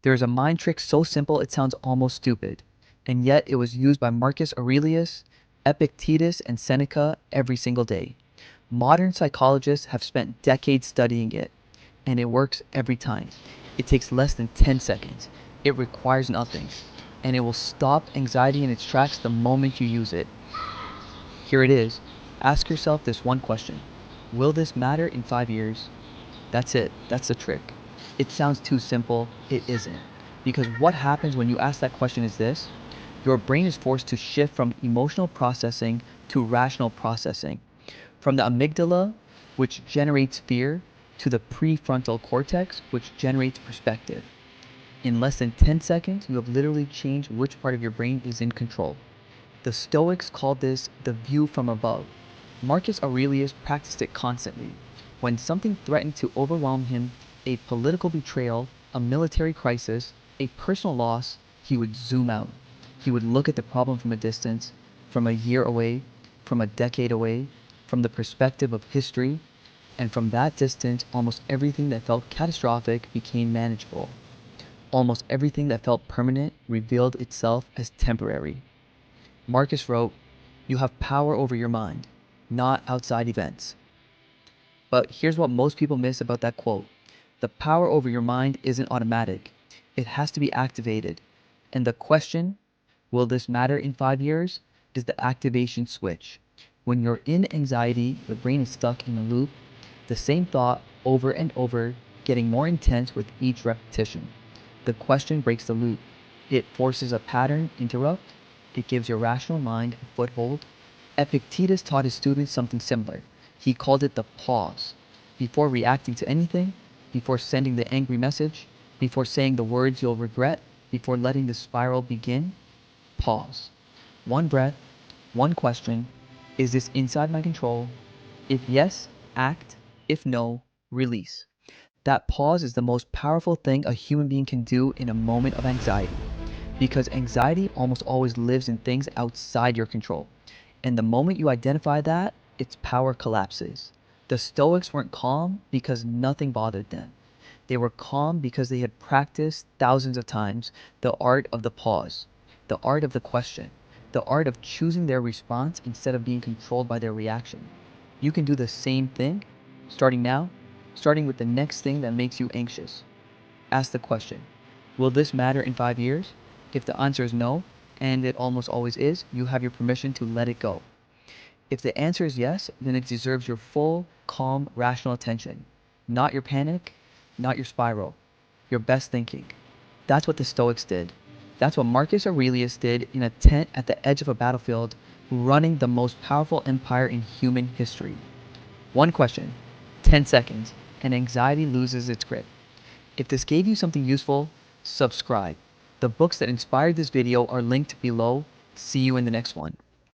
There is a mind trick so simple it sounds almost stupid, and yet it was used by Marcus Aurelius, Epictetus, and Seneca every single day. Modern psychologists have spent decades studying it, and it works every time. It takes less than 10 seconds. It requires nothing, and it will stop anxiety in its tracks the moment you use it. Here it is. Ask yourself this one question. Will this matter in 5 years? That's it. That's the trick. It sounds too simple. It isn't. Because what happens when you ask that question is this. Your brain is forced to shift from emotional processing to rational processing. From the amygdala, which generates fear, to the prefrontal cortex, which generates perspective. In less than 10 seconds, you have literally changed which part of your brain is in control. The Stoics called this the view from above. Marcus Aurelius practiced it constantly. When something threatened to overwhelm him, a political betrayal, a military crisis, a personal loss, he would zoom out. He would look at the problem from a distance, from a year away, from a decade away, from the perspective of history, and from that distance, almost everything that felt catastrophic became manageable. Almost everything that felt permanent revealed itself as temporary. Marcus wrote, "You have power over your mind, not outside events." But here's what most people miss about that quote. The power over your mind isn't automatic. It has to be activated. And the question, will this matter in 5 years, is the activation switch. When you're in anxiety, the brain is stuck in a loop, the same thought over and over, getting more intense with each repetition. The question breaks the loop. It forces a pattern interrupt. It gives your rational mind a foothold. Epictetus taught his students something similar. He called it the pause. Before reacting to anything, before sending the angry message, before saying the words you'll regret, before letting the spiral begin, pause. One breath, one question. Is this inside my control? If yes, act. If no, release. That pause is the most powerful thing a human being can do in a moment of anxiety. Because anxiety almost always lives in things outside your control. And the moment you identify that, its power collapses. The Stoics weren't calm because nothing bothered them. They were calm because they had practiced thousands of times the art of the pause, the art of the question, the art of choosing their response instead of being controlled by their reaction. You can do the same thing, starting now, starting with the next thing that makes you anxious. Ask the question, will this matter in 5 years? If the answer is no, and it almost always is, you have your permission to let it go. If the answer is yes, then it deserves your full, calm, rational attention. Not your panic, not your spiral, your best thinking. That's what the Stoics did. That's what Marcus Aurelius did in a tent at the edge of a battlefield, running the most powerful empire in human history. One question, 10 seconds, and anxiety loses its grip. If this gave you something useful, subscribe. The books that inspired this video are linked below. See you in the next one.